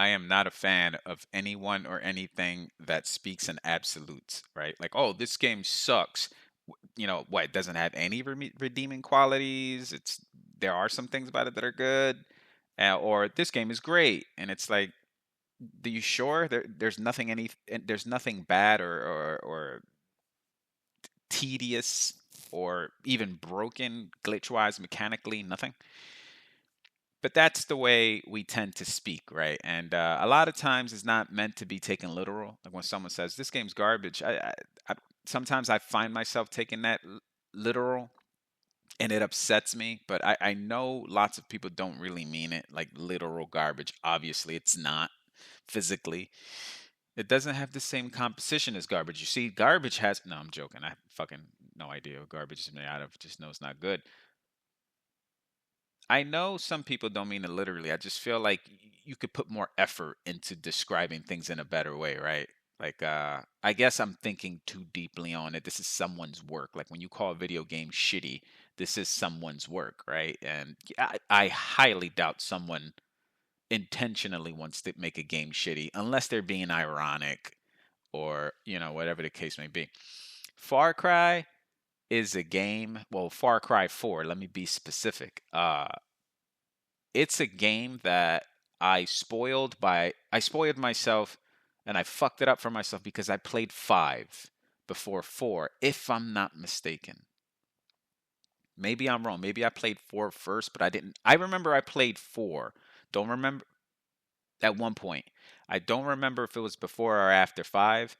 I am not a fan of anyone or anything that speaks in absolutes, right? Like, oh, this game sucks. What, it doesn't have any redeeming qualities. There are some things about it that are good, or this game is great, and it's like, are you sure? There's nothing bad or tedious or even broken glitch wise mechanically, nothing. But that's the way we tend to speak, right? And a lot of times it's not meant to be taken literal. Like when someone says this game's garbage, I sometimes I find myself taking that literal, and it upsets me. But I know lots of people don't really mean it like literal garbage. Obviously, it's not physically. It doesn't have the same composition as garbage. You see, garbage has. No, I'm joking. I fucking no idea what garbage is made out of. Just know it's not good. I know some people don't mean it literally. I just feel like you could put more effort into describing things in a better way, right? Like, I guess I'm thinking too deeply on it. This is someone's work. Like when you call a video game shitty, this is someone's work, right? And I highly doubt someone intentionally wants to make a game shitty unless they're being ironic or, whatever the case may be. Far Cry is a game, well, Far Cry 4, let me be specific. It's a game that I spoiled myself and I fucked it up for myself because I played 5 before 4, if I'm not mistaken. Maybe I'm wrong. Maybe I played 4 first, but I didn't. I remember I played 4. Don't remember at one point. I don't remember if it was before or after 5,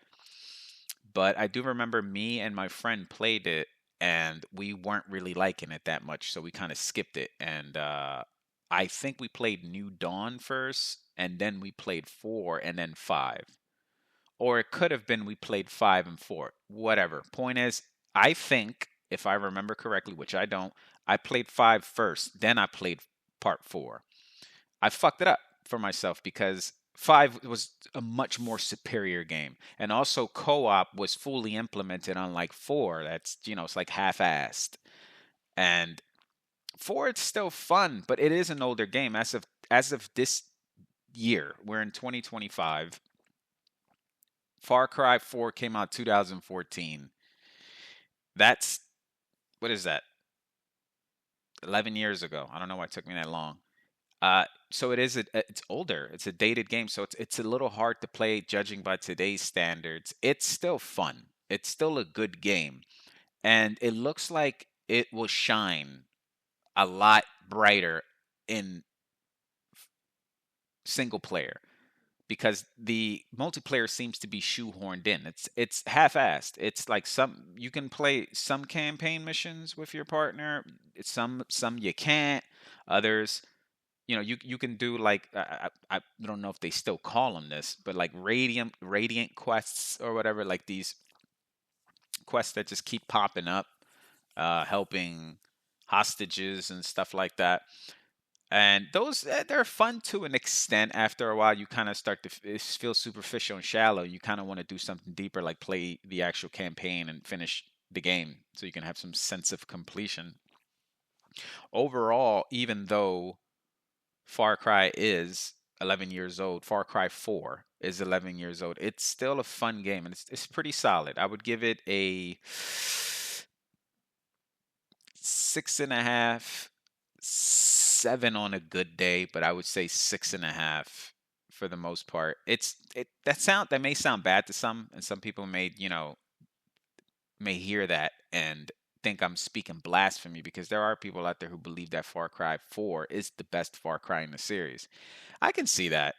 but I do remember me and my friend played it and we weren't really liking it that much, so we kind of skipped it. And I think we played New Dawn first, and then we played 4 and then 5. Or it could have been we played 5 and 4. Whatever. Point is, I think, if I remember correctly, which I don't, I played 5 first, then I played part 4. I fucked it up for myself because 5 was a much more superior game. And also co-op was fully implemented on like 4. That's, it's like half-assed. And 4 it's still fun, but it is an older game as of this year. We're in 2025. Far Cry 4 came out 2014. That's what is that? 11 years ago. I don't know why it took me that long. So it's older. It's a dated game, so it's a little hard to play judging by today's standards. It's still fun. It's still a good game, and it looks like it will shine a lot brighter in single player because the multiplayer seems to be shoehorned in. It's half-assed. It's like some you can play some campaign missions with your partner. Some you can't. Others, you can do like I don't know if they still call them this, but like radiant quests or whatever, like these quests that just keep popping up, helping hostages and stuff like that. And those they're fun to an extent. After a while, you kind of start to feel superficial and shallow. You kind of want to do something deeper, like play the actual campaign and finish the game, so you can have some sense of completion. Overall, even though Far Cry is 11 years old, Far Cry 4 is 11 years old, it's still a fun game and it's pretty solid. I would give it a 6.5, 7 on a good day, but I would say 6.5 for the most part. That may sound bad to some, and some people may hear that and think I'm speaking blasphemy because there are people out there who believe that Far Cry 4 is the best Far Cry in the series. I can see that,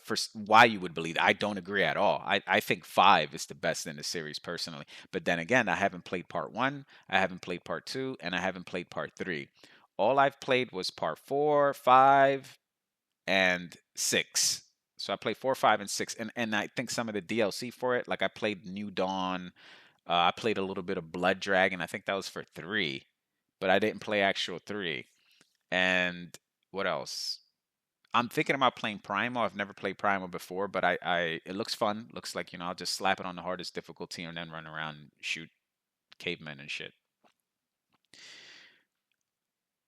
for why you would believe that. I don't agree at all. I think 5 is the best in the series personally. But then again, I haven't played part 1, I haven't played part 2, and I haven't played part 3. All I've played was part 4, 5, and 6. So I played 4, 5, and 6. And I think some of the DLC for it, like I played New Dawn, I played a little bit of Blood Dragon. I think that was for 3, but I didn't play actual 3. And what else? I'm thinking about playing Primal. I've never played Primal before, but it looks fun. Looks like, I'll just slap it on the hardest difficulty and then run around and shoot cavemen and shit.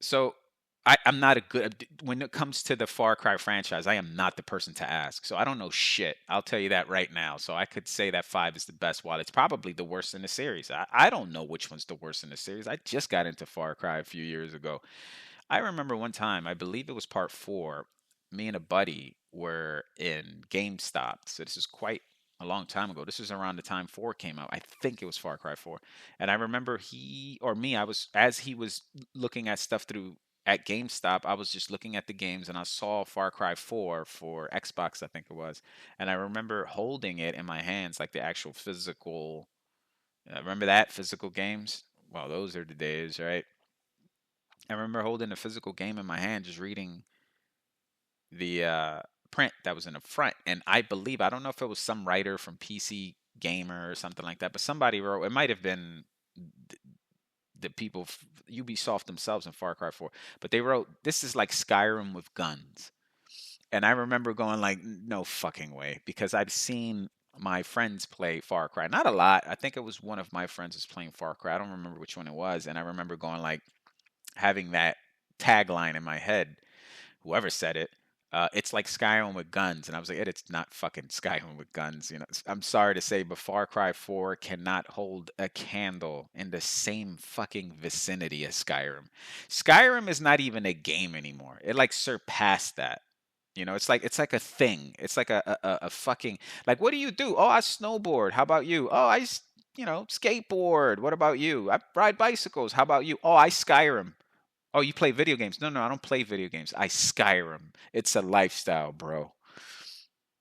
So I'm not a good when it comes to the Far Cry franchise. I am not the person to ask, so I don't know shit. I'll tell you that right now. So I could say that five is the best, while it's probably the worst in the series. I don't know which one's the worst in the series. I just got into Far Cry a few years ago. I remember one time, I believe it was part four. Me and a buddy were in GameStop. So this is quite a long time ago. This was around the time four came out. I think it was Far Cry 4. And I remember he or me, I was as he was looking at stuff through at GameStop, I was just looking at the games and I saw Far Cry 4 for Xbox, I think it was. And I remember holding it in my hands, like the actual physical. Remember that physical games? Well, those are the days, right? I remember holding a physical game in my hand, just reading the print that was in the front. And I believe, I don't know if it was some writer from PC Gamer or something like that, but somebody wrote, it might have been the people, Ubisoft themselves in Far Cry 4, but they wrote, this is like Skyrim with guns. And I remember going like, no fucking way, because I've seen my friends play Far Cry. Not a lot. I think it was one of my friends was playing Far Cry. I don't remember which one it was. And I remember going like, having that tagline in my head, whoever said it, it's like Skyrim with guns, and I was like, it's not fucking Skyrim with guns. You know, I'm sorry to say, but Far Cry 4 cannot hold a candle in the same fucking vicinity as Skyrim. Skyrim is not even a game anymore. It like surpassed that. You know, it's like a thing. It's like a fucking like, what do you do? Oh, I snowboard. How about you? Oh, skateboard. What about you? I ride bicycles. How about you? Oh, I Skyrim. Oh, you play video games? No, no, I don't play video games. I Skyrim. It's a lifestyle, bro.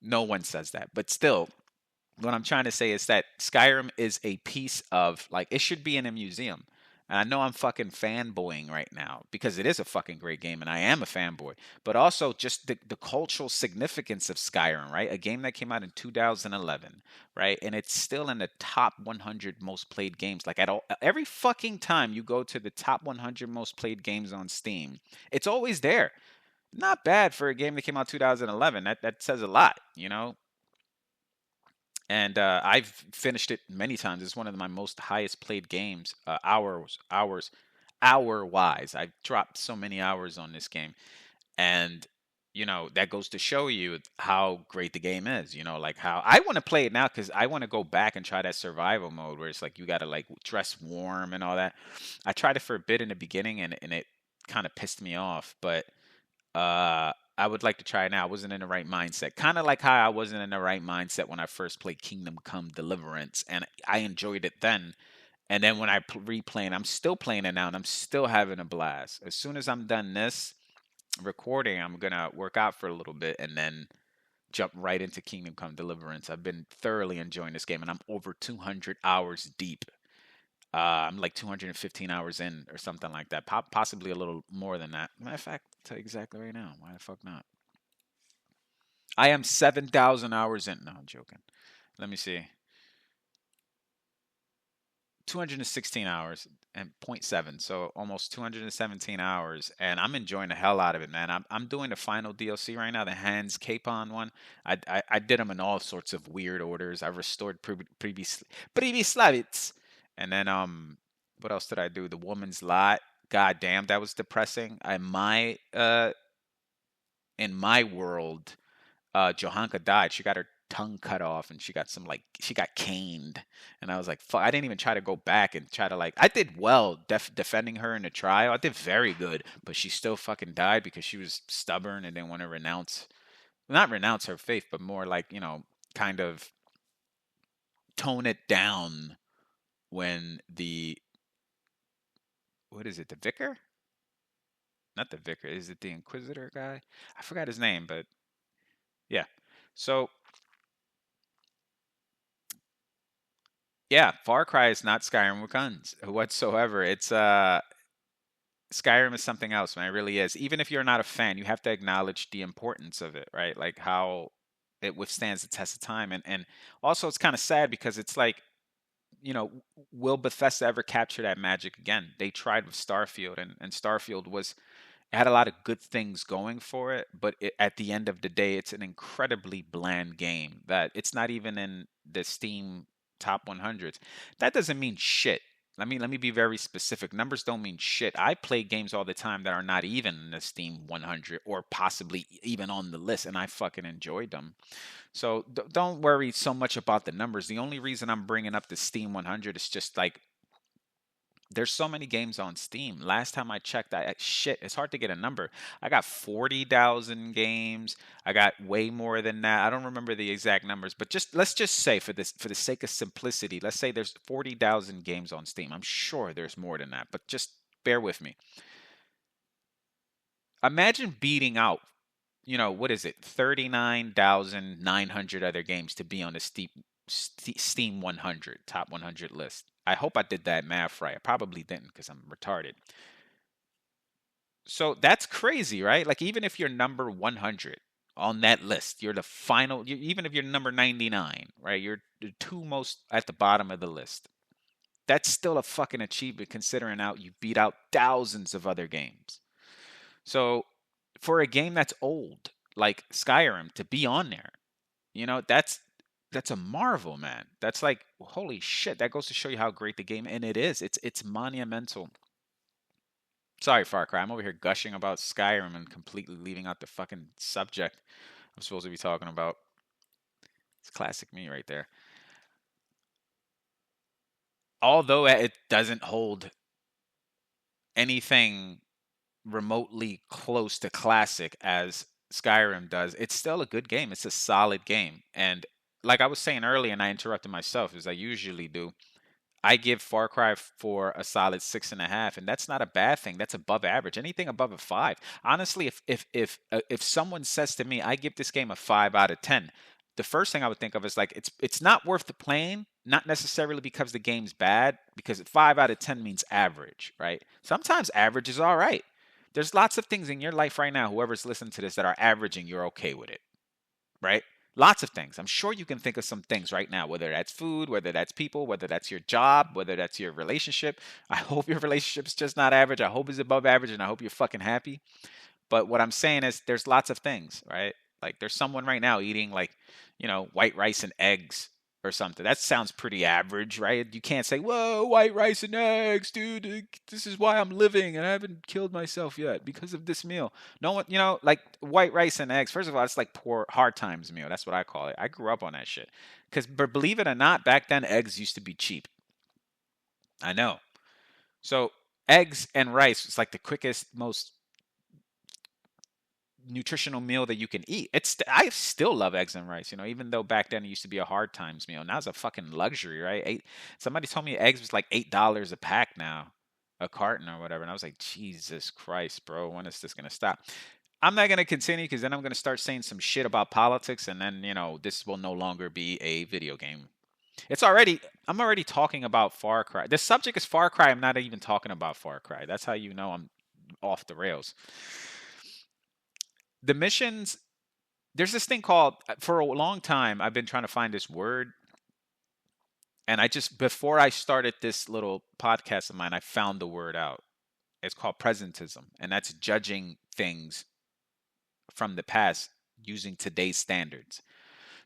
No one says that. But still, what I'm trying to say is that Skyrim is a piece of, like, it should be in a museum. And I know I'm fucking fanboying right now because it is a fucking great game and I am a fanboy. But also just the cultural significance of Skyrim, right? A game that came out in 2011, right? And it's still in the top 100 most played games. Like, at all, every fucking time you go to the top 100 most played games on Steam, it's always there. Not bad for a game that came out 2011. That says a lot, you know? And I've finished it many times. It's one of my most highest played games, hour wise. I've dropped so many hours on this game, and that goes to show you how great the game is. Like how I want to play it now because I want to go back and try that survival mode where it's like you got to like dress warm and all that. I tried it for a bit in the beginning, and it kind of pissed me off, but I would like to try it now. I wasn't in the right mindset. Kind of like how I wasn't in the right mindset when I first played Kingdom Come Deliverance, and I enjoyed it then. And then when I replaying, I'm still playing it now, and I'm still having a blast. As soon as I'm done this recording, I'm gonna work out for a little bit and then jump right into Kingdom Come Deliverance. I've been thoroughly enjoying this game, and I'm over 200 hours deep. I'm like 215 hours in or something like that. Possibly a little more than that. Matter of fact, I'll tell you exactly right now. Why the fuck not? I am 7,000 hours in. No, I'm joking. Let me see. 216 hours and point 0.7, so almost 217 hours, and I'm enjoying the hell out of it, man. I'm doing the final DLC right now, the Hans Capon one. I did them in all sorts of weird orders. I restored previous slavits, and then what else did I do? The Woman's Lot. God damn, that was depressing. In my world, Johanka died. She got her tongue cut off and she got caned. And I was like, fuck, I didn't even try to go back and try to like, I did well defending her in the trial. I did very good, but she still fucking died because she was stubborn and didn't want to not renounce her faith, but more like, kind of tone it down when what is it, the vicar? Not the vicar. Is it the Inquisitor guy? I forgot his name, but yeah. So yeah, Far Cry is not Skyrim with guns whatsoever. It's Skyrim is something else, man. It really is. Even if you're not a fan, you have to acknowledge the importance of it, right? Like how it withstands the test of time. And also it's kind of sad because it's like, will Bethesda ever capture that magic again? They tried with Starfield, and Starfield it had a lot of good things going for it, but at the end of the day, it's an incredibly bland game that it's not even in the Steam top 100s. That doesn't mean shit. Let me be very specific. Numbers don't mean shit. I play games all the time that are not even in the Steam 100 or possibly even on the list, and I fucking enjoyed them. So don't worry so much about the numbers. The only reason I'm bringing up the Steam 100 is just like there's so many games on Steam. Last time I checked, shit, it's hard to get a number. I got 40,000 games. I got way more than that. I don't remember the exact numbers, but just let's just say for the sake of simplicity, let's say there's 40,000 games on Steam. I'm sure there's more than that, but just bear with me. Imagine beating out, what is it? 39,900 other games to be on the Steam 100, top 100 list. I hope I did that math right. I probably didn't because I'm retarded. So that's crazy, right? Like even if you're number 100 on that list, you're the final. Even if you're number 99, right? You're the two most at the bottom of the list. That's still a fucking achievement considering out you beat out thousands of other games. So for a game that's old like Skyrim to be on there, that's a marvel, man. That's like holy shit. That goes to show you how great the game and it is. It's monumental. Sorry, Far Cry. I'm over here gushing about Skyrim and completely leaving out the fucking subject I'm supposed to be talking about. It's classic me right there. Although it doesn't hold anything remotely close to classic as Skyrim does, it's still a good game. It's a solid game. And like I was saying earlier, and I interrupted myself as I usually do, I give Far Cry 4 a solid 6.5, and that's not a bad thing. That's above average. Anything above a 5. Honestly, if someone says to me, I give this game a 5 out of 10, the first thing I would think of is like it's not worth the playing. Not necessarily because the game's bad, because 5 out of 10 means average, right? Sometimes average is all right. There's lots of things in your life right now, whoever's listening to this, that are averaging, you're okay with it, right? Lots of things. I'm sure you can think of some things right now, whether that's food, whether that's people, whether that's your job, whether that's your relationship. I hope your relationship's just not average. I hope it's above average, and I hope you're fucking happy. But what I'm saying is there's lots of things, right? Like there's someone right now eating like, white rice and eggs or something. That sounds pretty average, right? You can't say, "Whoa, white rice and eggs, dude. This is why I'm living and I haven't killed myself yet because of this meal." No one, like white rice and eggs. First of all, it's like poor hard times meal. That's what I call it. I grew up on that shit. Cuz believe it or not, back then eggs used to be cheap. I know. So, eggs and rice was like the quickest, most nutritional meal that you can eat. I still love eggs and rice, even though back then it used to be a hard times meal. Now it's a fucking luxury, right? Somebody told me eggs was like $8 a pack now, a carton or whatever, and I was like, Jesus Christ, bro, when is this gonna stop? I'm not gonna continue because then I'm gonna start saying some shit about politics, and then this will no longer be a video game. I'm already talking about Far Cry. The subject is Far Cry. I'm not even talking about Far Cry. That's how you know I'm off the rails. The missions, there's this thing called, for a long time I've been trying to find this word, and I just, before I started this little podcast of mine, I found the word out. It's called presentism, and that's judging things from the past using today's standards.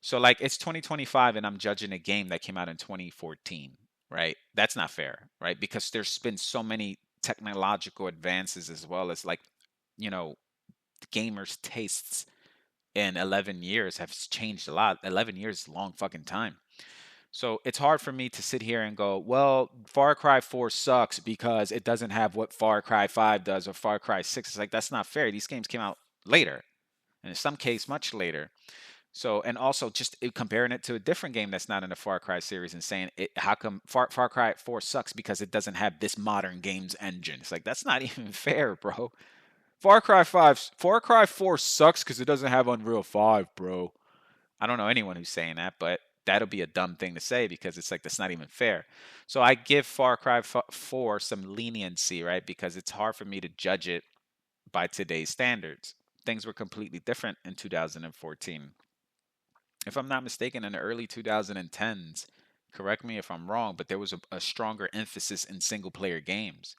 So like it's 2025 and I'm judging a game that came out in 2014, right? That's not fair, right? Because there's been so many technological advances, as well as like, you know gamers tastes in 11 years have changed a lot. 11 years is a long fucking time. So it's hard for me to sit here and go, well, Far Cry 4 sucks because it doesn't have what Far Cry 5 does or Far Cry 6. It's like, that's not fair. These games came out later, and in some case, much later. So, and also just comparing it to a different game that's not in the Far Cry series and saying, how come Far Cry 4 sucks because it doesn't have this modern games engine? It's like, that's not even fair, bro. Far Cry 4 sucks because it doesn't have Unreal 5, bro. I don't know anyone who's saying that, but that'll be a dumb thing to say because it's like that's not even fair. So I give Far Cry 4 some leniency, right? Because it's hard for me to judge it by today's standards. Things were completely different in 2014. If I'm not mistaken, in the early 2010s, correct me if I'm wrong, but there was a stronger emphasis in single player games.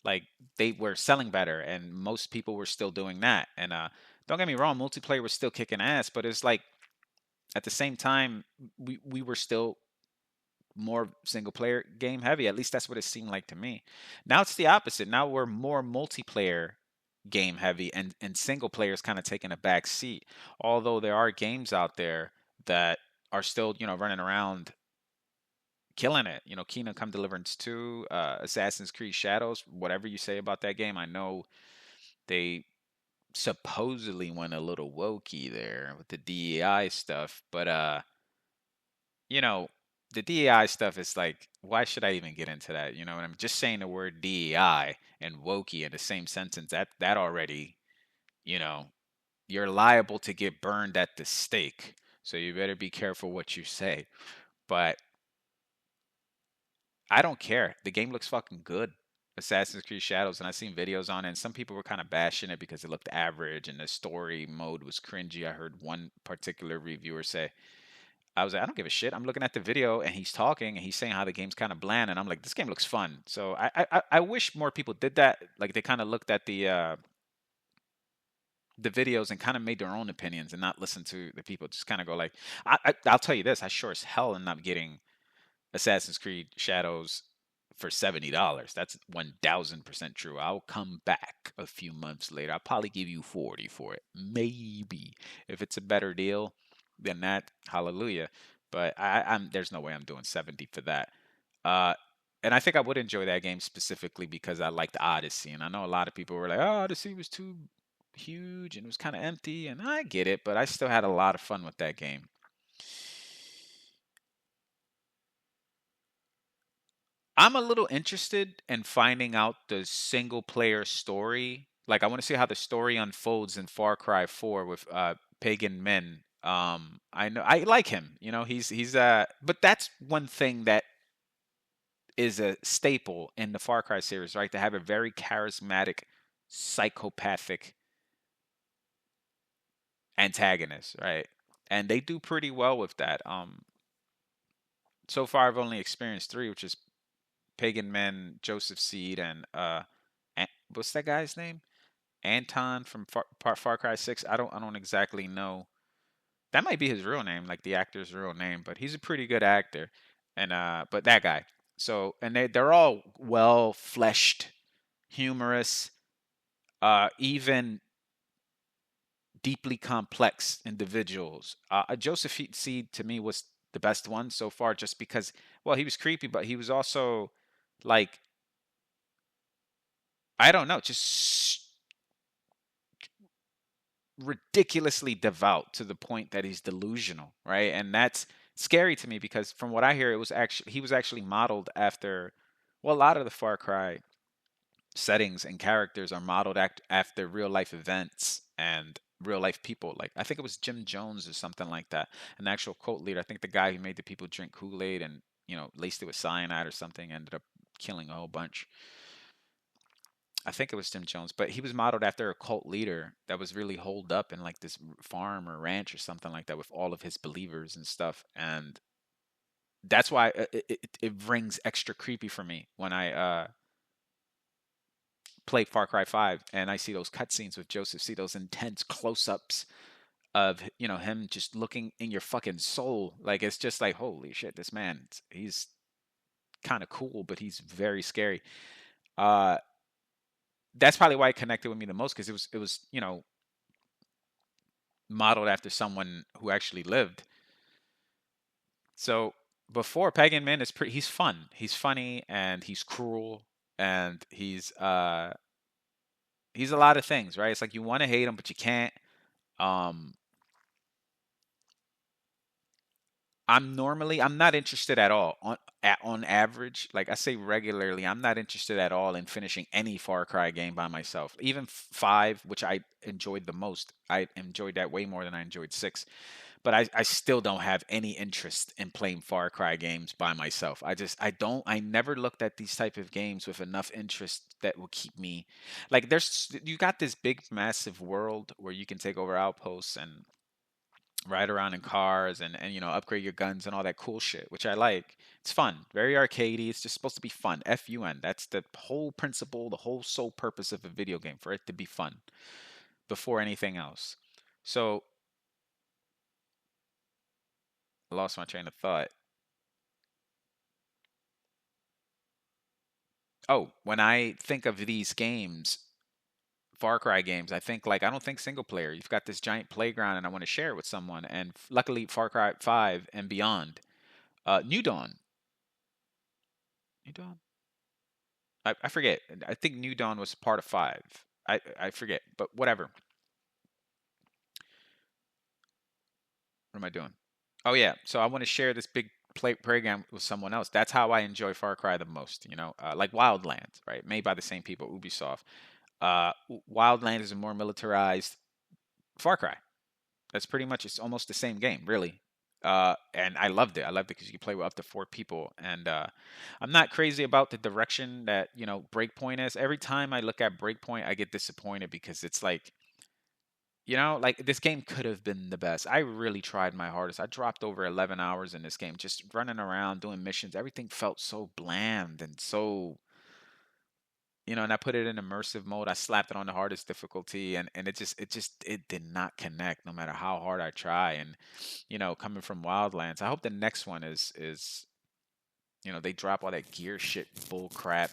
Like they were selling better, and most people were still doing that. And don't get me wrong, multiplayer was still kicking ass, but it's like at the same time, we were still more single player game heavy. At least that's what it seemed like to me. Now it's the opposite. Now we're more multiplayer game heavy, and single players kind of taking a back seat. Although there are games out there that are still, running around killing it. Kingdom Come Deliverance 2, Assassin's Creed Shadows, whatever you say about that game, I know they supposedly went a little wokey there with the DEI stuff, but you know, the DEI stuff is like, why should I even get into that? And I'm just saying the word DEI and wokey in the same sentence. That already, you know, you're liable to get burned at the stake. So you better be careful what you say. But I don't care. The game looks fucking good. Assassin's Creed Shadows, and I've seen videos on it, and some people were kind of bashing it because it looked average and the story mode was cringy. I heard one particular reviewer say, I was like, I don't give a shit. I'm looking at the video and he's talking and he's saying how the game's kind of bland, and I'm like, this game looks fun. So I wish more people did that. Like they kind of looked at the videos and kind of made their own opinions and not listen to the people. Just kind of go like, I'll tell you this, I sure as hell am not getting Assassin's Creed Shadows for $70. That's 1000% true. I'll come back a few months later. I'll probably give you 40 for it. Maybe. If it's a better deal than that, hallelujah. But I'm there's no way I'm doing 70 for that. Uh and I think I would enjoy that game specifically because I liked Odyssey. And I know a lot of people were like, oh, Odyssey was too huge and it was kind of empty. And I get it, but I still had a lot of fun with that game. I'm a little interested in finding out the single player story. Like I want to see how the story unfolds in Far Cry 4 with Pagan Min. I know I like him. He's but that's one thing that is a staple in the Far Cry series, right? To have a very charismatic, psychopathic antagonist, right? And they do pretty well with that. So far I've only experienced three, which is Pagan Men, Joseph Seed, and what's that guy's name? Anton from Far Cry 6. I don't exactly know. That might be his real name, like the actor's real name, but he's a pretty good actor. And but that guy. So and they're all well fleshed, humorous, even deeply complex individuals. Joseph Seed to me was the best one so far, just because well he was creepy, but he was also like I don't know, just ridiculously devout to the point that he's delusional, right? And that's scary to me because from what I hear, it was actually he was actually modeled after well, a lot of the Far Cry settings and characters are modeled after real life events and real life people. Like I think it was Jim Jones or something like that, an actual cult leader. I think the guy who made the people drink Kool Aid and laced it with cyanide or something ended up killing a whole bunch. I think it was Tim Jones, but he was modeled after a cult leader that was really holed up in like this farm or ranch or something like that with all of his believers and stuff. And that's why it rings extra creepy for me when I play Far Cry 5 and I see those cutscenes with Joseph, see those intense close ups of him just looking in your fucking soul. Like it's just like holy shit, this man, he's kind of cool, but he's very scary. Uh, that's probably why it connected with me the most because it was modeled after someone who actually lived. So before Pagan Min is pretty he's fun. He's funny and he's cruel and he's a lot of things, right? It's like you want to hate him but you can't. Um I'm not interested at all on average. Like I say regularly, I'm not interested at all in finishing any Far Cry game by myself. Even 5, which I enjoyed the most. I enjoyed that way more than I enjoyed 6. But I still don't have any interest in playing Far Cry games by myself. I never looked at these type of games with enough interest that will keep me like you got this big massive world where you can take over outposts and ride around in cars and upgrade your guns and all that cool shit, which I like. It's fun, very arcadey. It's just supposed to be fun. Fun. That's the whole principle, the whole sole purpose of a video game for it to be fun before anything else. So I lost my train of thought. Oh, when I think of these games, Far Cry games, I think like I don't think single player. You've got this giant playground, and I want to share it with someone. And luckily, Far Cry 5 and beyond, New Dawn, New Dawn. I forget. I think New Dawn was part of 5. I forget, but whatever. What am I doing? Oh yeah. So I want to share this big playground with someone else. That's how I enjoy Far Cry the most. Like Wildlands, right? Made by the same people, Ubisoft. Wildlands is a more militarized Far Cry. That's pretty much it's almost the same game, really. And I loved it. I loved it because you can play with up to 4 people. And I'm not crazy about the direction that Breakpoint is. Every time I look at Breakpoint, I get disappointed because it's like like this game could have been the best. I really tried my hardest. I dropped over 11 hours in this game, just running around doing missions. Everything felt so bland and so and I put it in immersive mode. I slapped it on the hardest difficulty, and it did not connect no matter how hard I try. And coming from Wildlands, I hope the next one is they drop all that gear shit bull crap,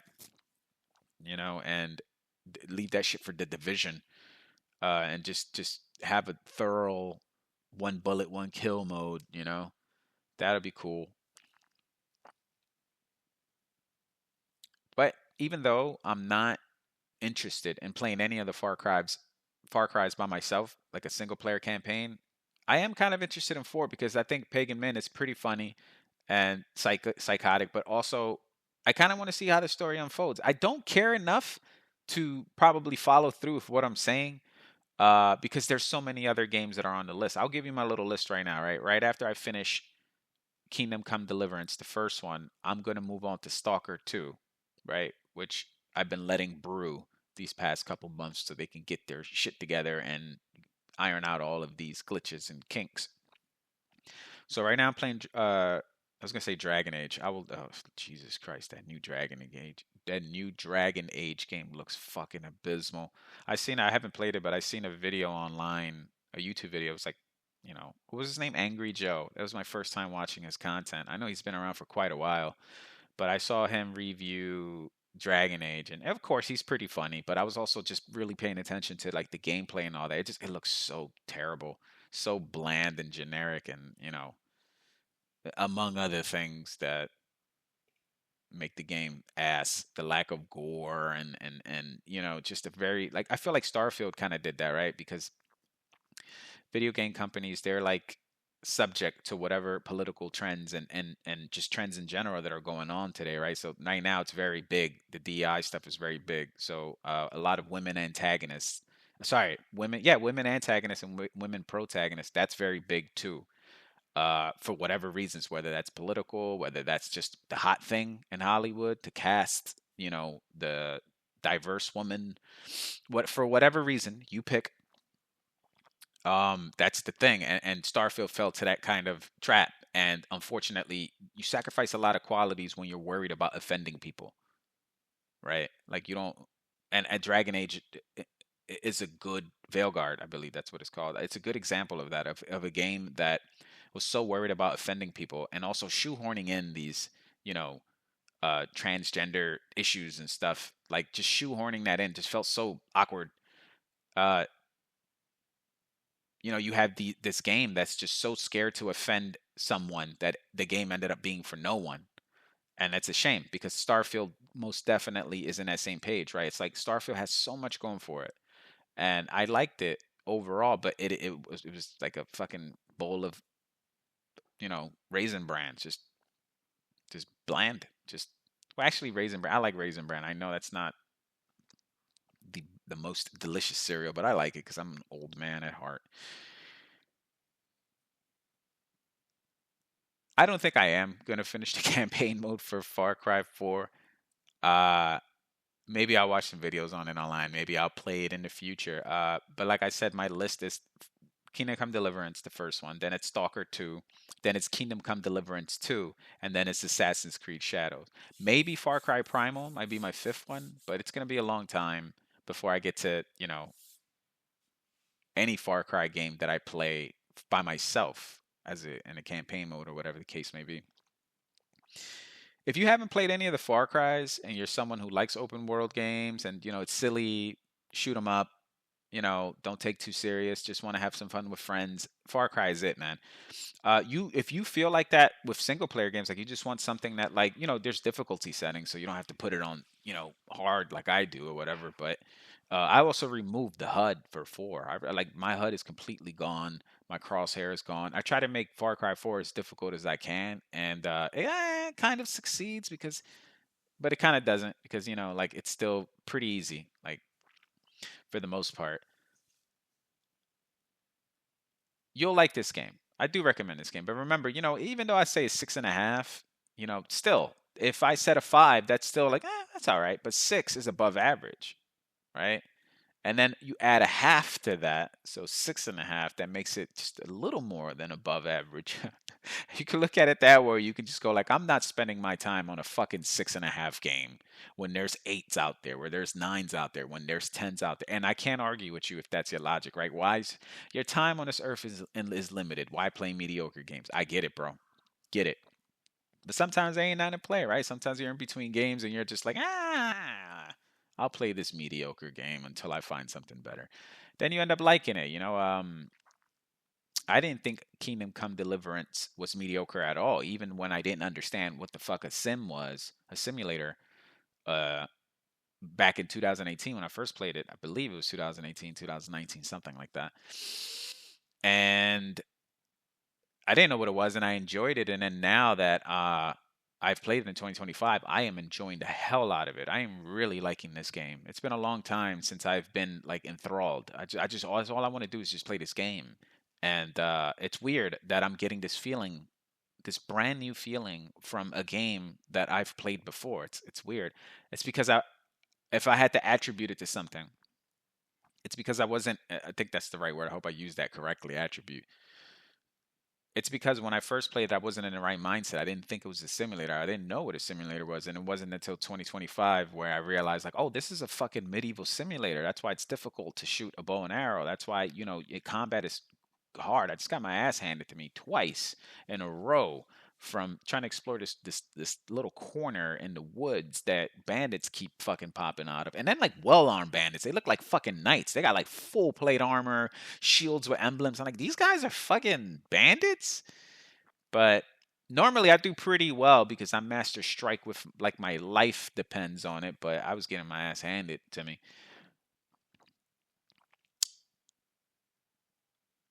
and leave that shit for the division, and just have a thorough one bullet one kill mode. That'll be cool. But even though I'm not interested in playing any of the Far Cries by myself, like a single player campaign, I am kind of interested in 4 because I think Pagan Min is pretty funny and psychotic, but also I kind of want to see how the story unfolds. I don't care enough to probably follow through with what I'm saying, because there's so many other games that are on the list. I'll give you my little list right now, right? Right after I finish Kingdom Come Deliverance, the first one, I'm going to move on to Stalker 2, right? Which I've been letting brew these past couple months so they can get their shit together and iron out all of these glitches and kinks. So right now I'm playing I was gonna say Dragon Age. Oh Jesus Christ, that new Dragon Age game looks fucking abysmal. I haven't played it, but I seen a video online, a YouTube video. It was like, what was his name? Angry Joe. That was my first time watching his content. I know he's been around for quite a while, but I saw him review Dragon Age, and of course he's pretty funny. But I was also just really paying attention to like the gameplay and all that. It looks so terrible, so bland and generic, and among other things that make the game ass, the lack of gore and just a very like I feel like Starfield kind of did that, right? Because video game companies, they're like subject to whatever political trends and just trends in general that are going on today, right? So right now it's very big. The DEI stuff is very big. So a lot of women antagonists, sorry, women, yeah, women antagonists and women protagonists, that's very big too. For whatever reasons, whether that's political, whether that's just the hot thing in Hollywood to cast, the diverse woman, what for whatever reason you pick, that's the thing, and Starfield fell to that kind of trap. And unfortunately, you sacrifice a lot of qualities when you're worried about offending people, right? Like you don't. And at Dragon Age is a good Veilguard, I believe that's what it's called. It's a good example of that, of a game that was so worried about offending people and also shoehorning in these, you know, transgender issues and stuff. Like just shoehorning that in just felt so awkward. Uh, you have this game that's just so scared to offend someone that the game ended up being for no one. And that's a shame because Starfield most definitely is in that same page, right? It's like Starfield has so much going for it, and I liked it overall, but it was like a fucking bowl of raisin bran, just bland, just well, actually raisin bran. I like raisin bran. I know that's not the most delicious cereal, but I like it because I'm an old man at heart. I don't think I am gonna finish the campaign mode for Far Cry 4. Uh, Maybe I'll watch some videos on it online. Maybe I'll play it in the future. But like I said, my list is Kingdom Come Deliverance, the first one. Then it's Stalker 2. Then it's Kingdom Come Deliverance 2. And then it's Assassin's Creed Shadows. Maybe Far Cry Primal might be my fifth one, but it's going to be a long time before I get to, any Far Cry game that I play by myself in a campaign mode or whatever the case may be. If you haven't played any of the Far Cries and you're someone who likes open world games and it's silly, shoot 'em up, don't take too serious, just want to have some fun with friends, Far Cry is it, man. You if you feel like that with single player games, like you just want something that like there's difficulty settings, so you don't have to put it on hard like I do or whatever. But I also removed the HUD for four. Like my HUD is completely gone. My crosshair is gone. I try to make Far Cry 4 as difficult as I can, and it kind of succeeds but it kind of doesn't because like it's still pretty easy, like for the most part. You'll like this game. I do recommend this game. But remember, even though I say 6.5, still, if I set a 5, that's still like, that's all right. But 6 is above average, right? And then you add a half to that, so 6.5. That makes it just a little more than above average. You can look at it that way. You can just go like, I'm not spending my time on a fucking 6.5 game when there's eights out there, where there's nines out there, when there's tens out there. And I can't argue with you if that's your logic, right? Your time on this earth is limited? Why play mediocre games? I get it, bro. Get it. But sometimes they ain't nothing to play, right? Sometimes you're in between games and you're just like, I'll play this mediocre game until I find something better. Then you end up liking it. I didn't think Kingdom Come Deliverance was mediocre at all, even when I didn't understand what the fuck a sim was, a simulator. Uh, Back in 2018 when I first played it, I believe it was 2018, 2019, something like that. And I didn't know what it was, and I enjoyed it. And then now that I've played it in 2025, I am enjoying the hell out of it. I am really liking this game. It's been a long time since I've been like enthralled. I just all I want to do is just play this game, and it's weird that I'm getting this feeling, this brand new feeling from a game that I've played before. It's weird. It's because if I had to attribute it to something, it's because I wasn't. I think that's the right word. I hope I used that correctly. Attribute. It's because when I first played, I wasn't in the right mindset. I didn't think it was a simulator. I didn't know what a simulator was, and it wasn't until 2025 where I realized, like, oh, this is a fucking medieval simulator. That's why it's difficult to shoot a bow and arrow. That's why combat is hard. I just got my ass handed to me twice in a row from trying to explore this little corner in the woods that bandits keep fucking popping out of. And then like well-armed bandits. They look like fucking knights. They got like full plate armor, shields with emblems. I'm like, these guys are fucking bandits? But normally I do pretty well because I'm Master Strike with like my life depends on it, but I was getting my ass handed to me.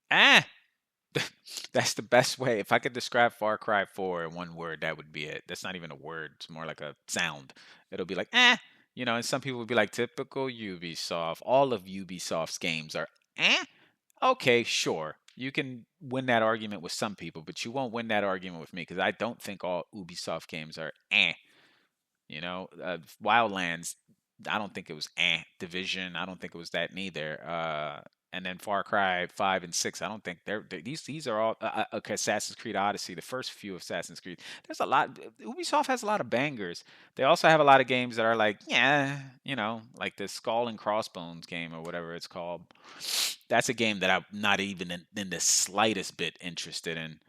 Ah, that's the best way. If I could describe Far Cry 4 in one word, that would be it. That's not even a word. It's more like a sound. It'll be like, and some people would be like, typical Ubisoft. All of Ubisoft's games are, okay, sure. You can win that argument with some people, but you won't win that argument with me because I don't think all Ubisoft games are, Wildlands, I don't think it was Division. I don't think it was that neither. And then Far Cry 5 and 6. I don't think these are all okay. Assassin's Creed Odyssey, the first few Assassin's Creed. There's a lot. Ubisoft has a lot of bangers. They also have a lot of games that are like, like the Skull and Crossbones game or whatever it's called. That's a game that I'm not even in the slightest bit interested in.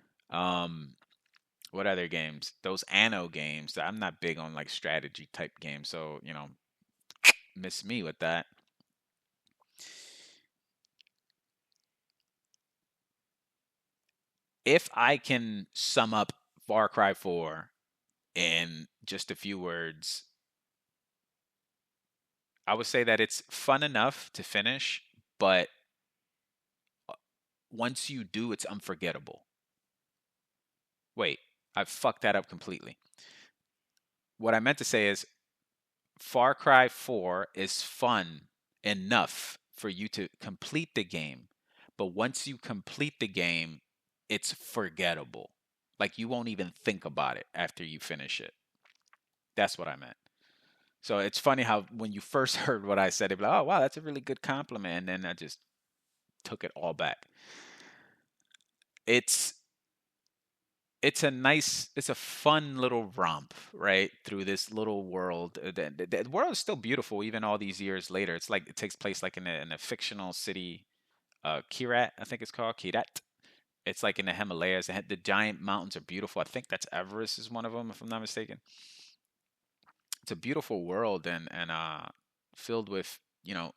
What other games? Those Anno games. I'm not big on like strategy type games, so miss me with that. If I can sum up Far Cry 4 in just a few words, I would say that it's fun enough to finish, but once you do, it's unforgettable. Wait, I fucked that up completely. What I meant to say is Far Cry 4 is fun enough for you to complete the game, but once you complete the game, it's forgettable. Like you won't even think about it after you finish it. That's what I meant. So it's funny how when you first heard what I said, it'd be like, oh wow, that's a really good compliment, and then I just took it all back. It's it's a fun little romp, right, through this little world. The world is still beautiful even all these years later. It's like it takes place like in a fictional city, Kirat, I think it's called Kirat, It's like in the Himalayas. The giant mountains are beautiful. I think that's Everest is one of them, if I'm not mistaken. It's a beautiful world and filled with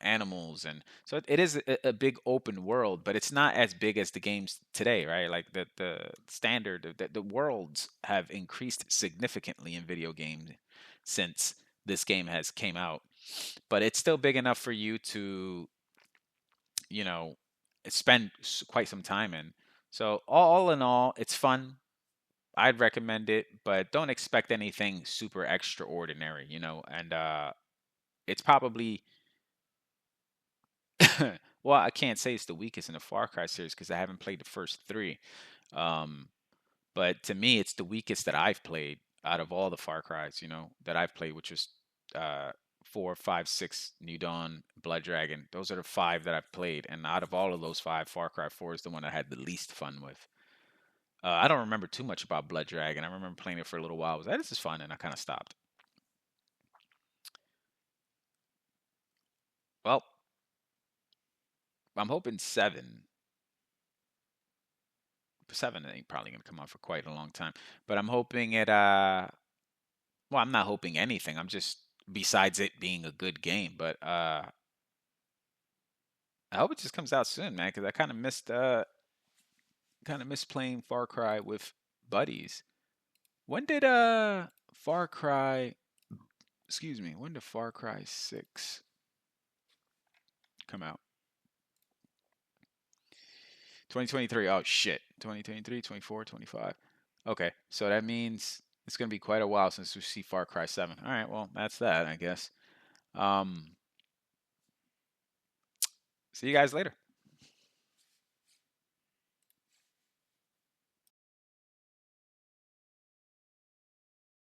animals, and so it is a big open world, but it's not as big as the games today, right? Like the standard of the worlds have increased significantly in video games since this game has came out, but it's still big enough for you to you know spend quite some time in. So all in all, it's fun. I'd recommend it, but don't expect anything super extraordinary, and it's probably well, I can't say it's the weakest in the Far Cry series because I haven't played the first three. Um, but to me, it's the weakest that I've played out of all the Far Cries, that I've played, which was uh, 4, 5, 6, New Dawn, Blood Dragon. Those are the five that I've played, and out of all of those five, Far Cry 4 is the one I had the least fun with. I don't remember too much about Blood Dragon. I remember playing it for a little while. I was like, this is fun, and I kind of stopped. Well, I'm hoping seven. Seven ain't probably gonna come out for quite a long time, but I'm hoping it. Well, I'm not hoping anything. I'm just besides it being a good game, but I hope it just comes out soon, man, because I kind of missed playing Far Cry with buddies. When did Far Cry? Excuse me. When did Far Cry 6 come out? 2023. Oh shit. 2023, 24, 25. Okay, so that means it's gonna be quite a while since we see Far Cry 7. All right, well that's that, I guess. Um, See you guys later.